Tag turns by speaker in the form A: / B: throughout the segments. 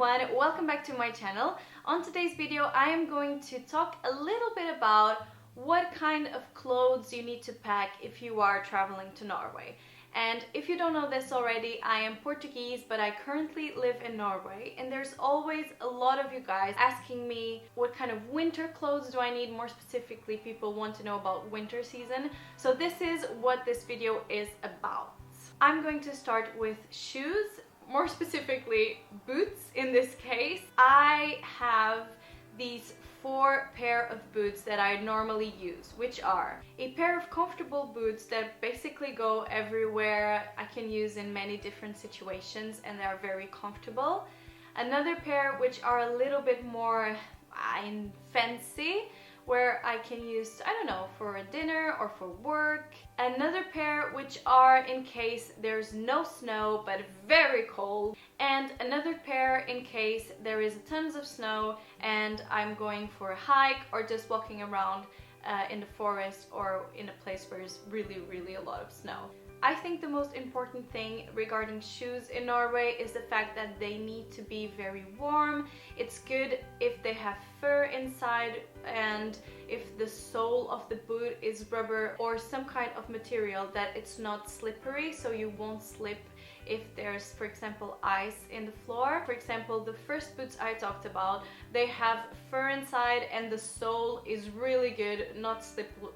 A: everyone, welcome back to my channel. On today's video I am going to talk a little bit about what kind of clothes you need to pack if you are traveling to Norway. And if you don't know this already, I am Portuguese, but I currently live in Norway, and there's always a lot of you guys asking me what kind of winter clothes do I need. More specifically, people want to know about winter season. So this is what this video is about. I'm going to start with shoes, more specifically boots in this case. I have these 4 pair of boots that I normally use, which are a pair of comfortable boots that basically go everywhere. I can use in many different situations and they are very comfortable. Another pair which are a little bit more fancy, where I can use, I don't know, for a dinner or for work. Another pair which are in case there's no snow but very cold. And another pair in case there is tons of snow and I'm going for a hike or just walking around in the forest or in a place where there's really a lot of snow. I think the most important thing regarding shoes in Norway is the fact that they need to be very warm. It's good if they have fur inside and if the sole of the boot is rubber or some kind of material that it's not slippery, so you won't slip if there's, for example, ice in the floor. For example, the first boots I talked about, they have fur inside and the sole is really good, not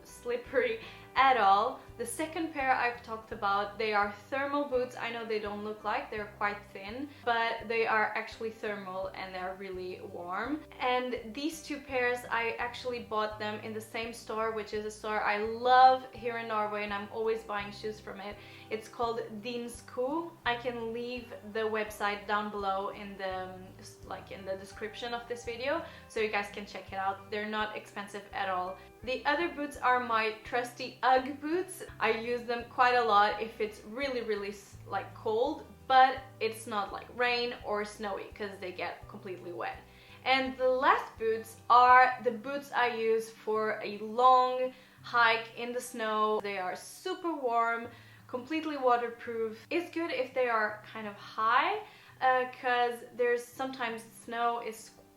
A: slippery at all. The second pair I've talked about, they are thermal boots. I know they don't look like, they're quite thin, but they are actually thermal and they're really warm. And these 2 pairs, I actually bought them in the same store, which is a store I love here in Norway and I'm always buying shoes from it. It's called DinSko. I can leave the website down below in the description of this video so you guys can check it out. They're not expensive at all. The other boots are my trusty UGG boots. I use them quite a lot if it's really like cold, but it's not like rain or snowy because they get completely wet. And the last boots are the boots I use for a long hike in the snow. They are super warm, completely waterproof. It's good if they are kind of high because there's sometimes snow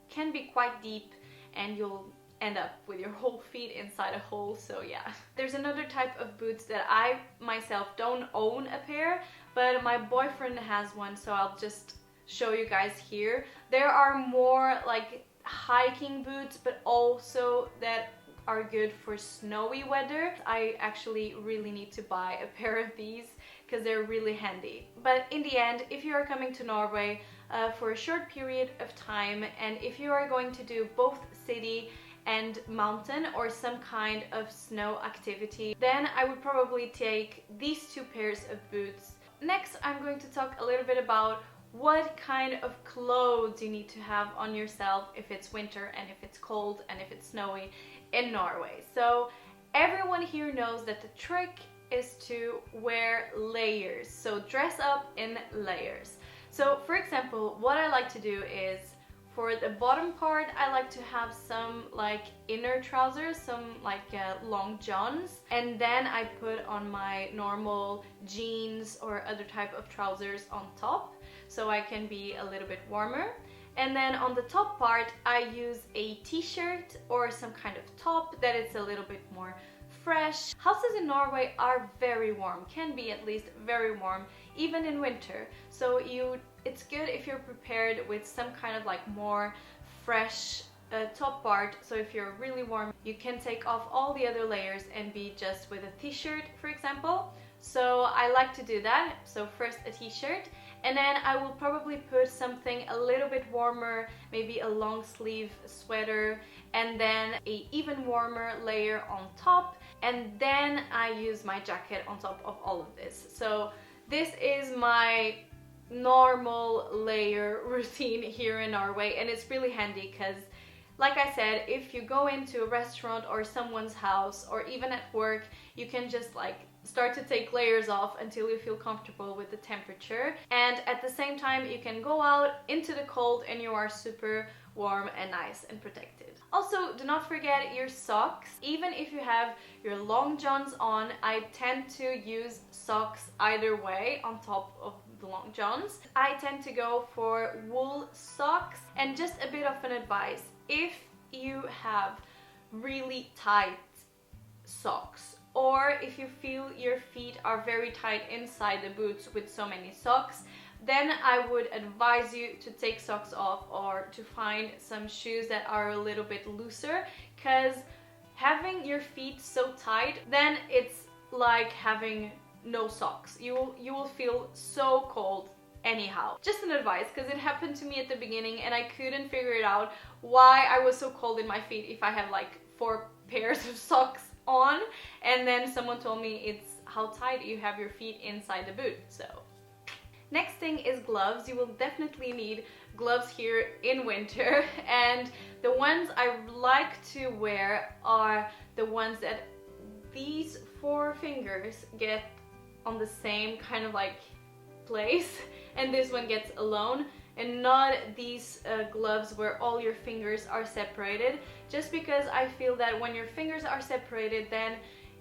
A: can be quite deep and you'll end up with your whole feet inside a hole, so yeah. There's another type of boots that I myself don't own a pair, but my boyfriend has one, so I'll just show you guys here. There are more like hiking boots, but also that are good for snowy weather. I actually really need to buy a pair of these because they're really handy. But in the end, if you are coming to Norway for a short period of time, and if you are going to do both city and mountain or some kind of snow activity, then I would probably take these 2 pairs of boots. Next, I'm going to talk a little bit about what kind of clothes you need to have on yourself if it's winter and if it's cold and if it's snowy in Norway. So everyone here knows that the trick is to wear layers, so dress up in layers. So for example, what I like to do is, for the bottom part, I like to have some like inner trousers, some like long johns, and then I put on my normal jeans or other type of trousers on top, so I can be a little bit warmer. And then on the top part, I use a t-shirt or some kind of top that is a little bit more fresh. Houses in Norway are very warm, can be at least very warm, even in winter. So it's good if you're prepared with some kind of like more fresh top part. So if you're really warm, you can take off all the other layers and be just with a t-shirt, for example. So I like to do that. So first a t-shirt, and then I will probably put something a little bit warmer, maybe a long sleeve sweater, and then a even warmer layer on top, and then I use my jacket on top of all of this. So this is my normal layer routine here in Norway, and it's really handy because, like I said, if you go into a restaurant or someone's house or even at work, you can just like start to take layers off until you feel comfortable with the temperature, and at the same time you can go out into the cold and you are super warm and nice and protected. Also, do not forget your socks. Even if you have your long johns on, I tend to use socks either way on top of the long johns. I tend to go for wool socks And just a bit of an advice, if you have really tight socks, or if you feel your feet are very tight inside the boots with so many socks, then I would advise you to take socks off or to find some shoes that are a little bit looser, because having your feet so tight, then it's like having no socks. You will feel so cold anyhow. Just an advice, because it happened to me at the beginning and I couldn't figure it out why I was so cold in my feet if I have like 4 pairs of socks on, and then someone told me it's how tight you have your feet inside the boot. So next thing is gloves. You will definitely need gloves here in winter, and the ones I like to wear are the ones that these 4 fingers get on the same kind of like place, and this one gets alone, and not these gloves where all your fingers are separated, just because I feel that when your fingers are separated, then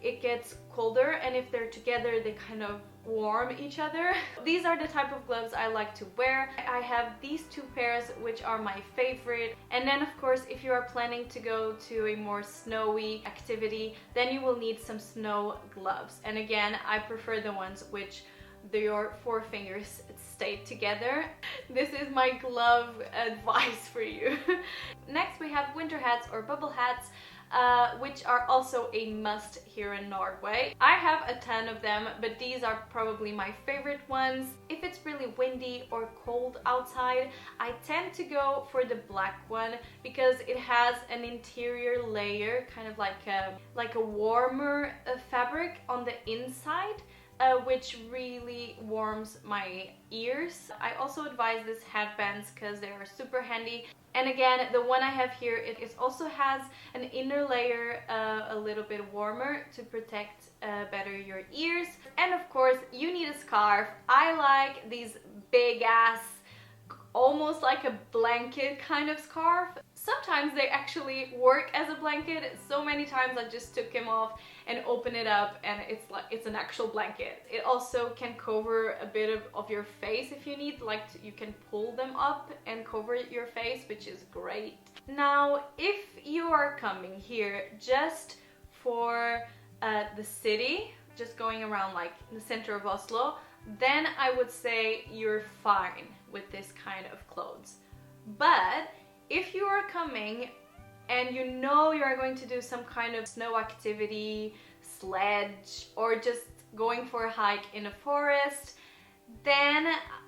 A: it gets colder, and if they're together they kind of warm each other. These are the type of gloves I like to wear. I have these 2 pairs which are my favorite, and then of course if you are planning to go to a more snowy activity, then you will need some snow gloves, and again I prefer the ones which your 4 fingers stay together. This is my glove advice for you. Next we have winter hats or bubble hats, which are also a must here in Norway. I have a ton of them, but these are probably my favorite ones. If it's really windy or cold outside, I tend to go for the black one because it has an interior layer, kind of like a warmer fabric on the inside, which really warms my ears. I also advise these headbands because they are super handy. And again, the one I have here, it also has an inner layer a little bit warmer to protect better your ears. And of course, you need a scarf. I like these big ass, almost like a blanket kind of scarf. Sometimes they actually work as a blanket. So many times I just took them off and open it up and it's an actual blanket. It also can cover a bit of your face if you need, like you can pull them up and cover your face, which is great. Now, if you are coming here just for the city, just going around like the center of Oslo, then I would say you're fine with this kind of clothes. But if you are coming and you know you're going to do some kind of snow activity, sledge, or just going for a hike in a forest, then,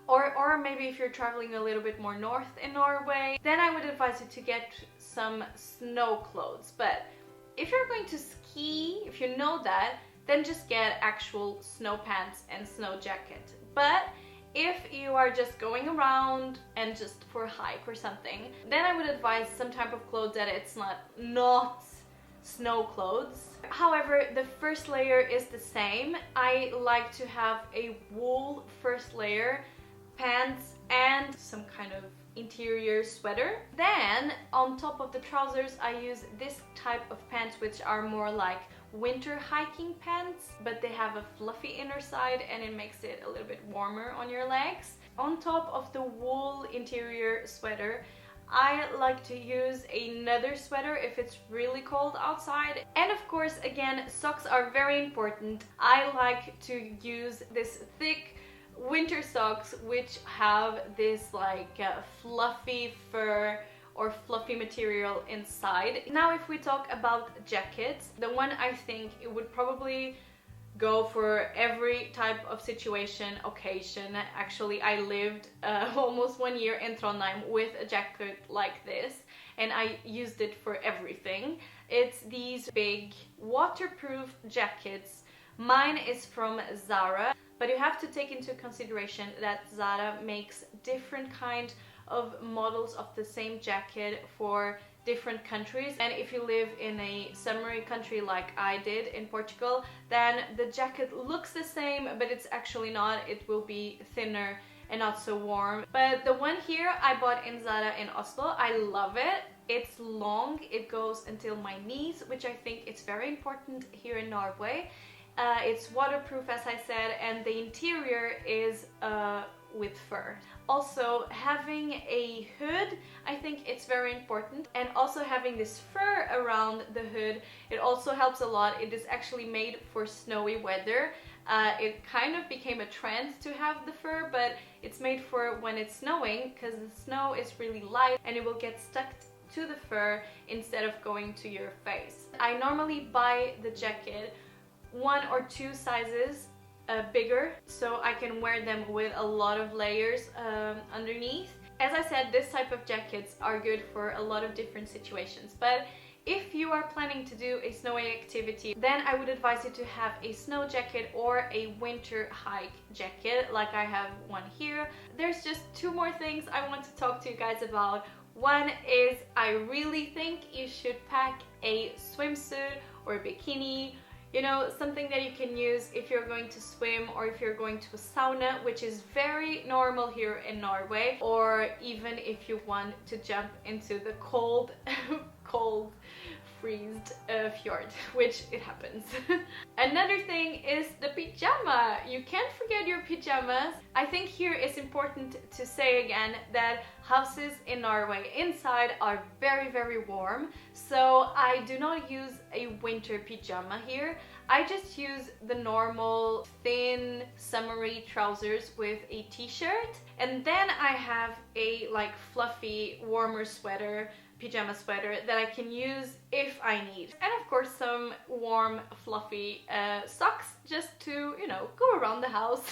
A: or maybe if you're traveling a little bit more north in Norway, then I would advise you to get some snow clothes. But if you're going to ski, if you know that, then just get actual snow pants and snow jacket. But if you are just going around and just for a hike or something, then I would advise some type of clothes that it's not snow clothes. However, the first layer is the same. I like to have a wool first layer, pants, and some kind of interior sweater. Then on top of the trousers I use this type of pants, which are more like winter hiking pants, but they have a fluffy inner side and it makes it a little bit warmer on your legs. On top of the wool interior sweater, I like to use another sweater if it's really cold outside. And of course, again, socks are very important. I like to use this thick winter socks which have this like fluffy fur or fluffy material inside. Now if we talk about jackets, the one I think it would probably go for every type of situation, occasion. Actually, I lived almost 1 year in Trondheim with a jacket like this, and I used it for everything. It's these big waterproof jackets. Mine is from Zara, but you have to take into consideration that Zara makes different kind of models of the same jacket for different countries, and if you live in a summery country like I did in Portugal, then the jacket looks the same, but it's actually not. It will be thinner and not so warm. But the one here I bought in Zara in Oslo, I love it. It's long, it goes until my knees, which I think it's very important here in Norway. It's waterproof, as I said, and the interior is with fur. Also, having a hood, I think it's very important, and also having this fur around the hood, it also helps a lot. It is actually made for snowy weather. It kind of became a trend to have the fur, but it's made for when it's snowing, because the snow is really light and it will get stuck to the fur instead of going to your face. I normally buy the jacket 1 or 2 sizes bigger, so I can wear them with a lot of layers underneath. As I said, this type of jackets are good for a lot of different situations, but if you are planning to do a snowy activity, then I would advise you to have a snow jacket or a winter hike jacket, like I have one here. There's just 2 more things I want to talk to you guys about. One is, I really think you should pack a swimsuit or a bikini, you know, something that you can use if you're going to swim or if you're going to a sauna, which is very normal here in Norway, or even if you want to jump into the cold freezed fjord, which it happens. Another thing is the pyjama. You can't forget your pajamas. I think here it's important to say again that houses in Norway inside are very, very warm, so I do not use a winter pyjama here. I just use the normal thin summery trousers with a t-shirt, and then I have a like fluffy warmer sweater, pyjama sweater, that I can use if I need. And of course some warm fluffy socks just to, you know, go around the house.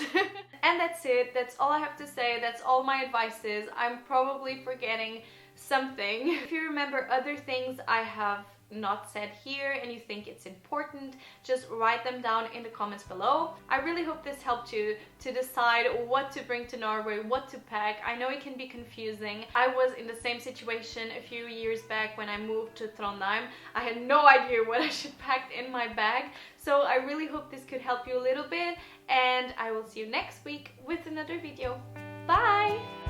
A: And that's it. That's all I have to say. That's all my advice is. I'm probably forgetting something. If you remember other things I have not said here and you think it's important, just write them down in the comments below. I really hope this helped you to decide what to bring to Norway, what to pack. I know it can be confusing. I was in the same situation a few years back when I moved to Trondheim. I had no idea what I should pack in my bag, so I really hope this could help you a little bit, and I will see you next week with another video. Bye!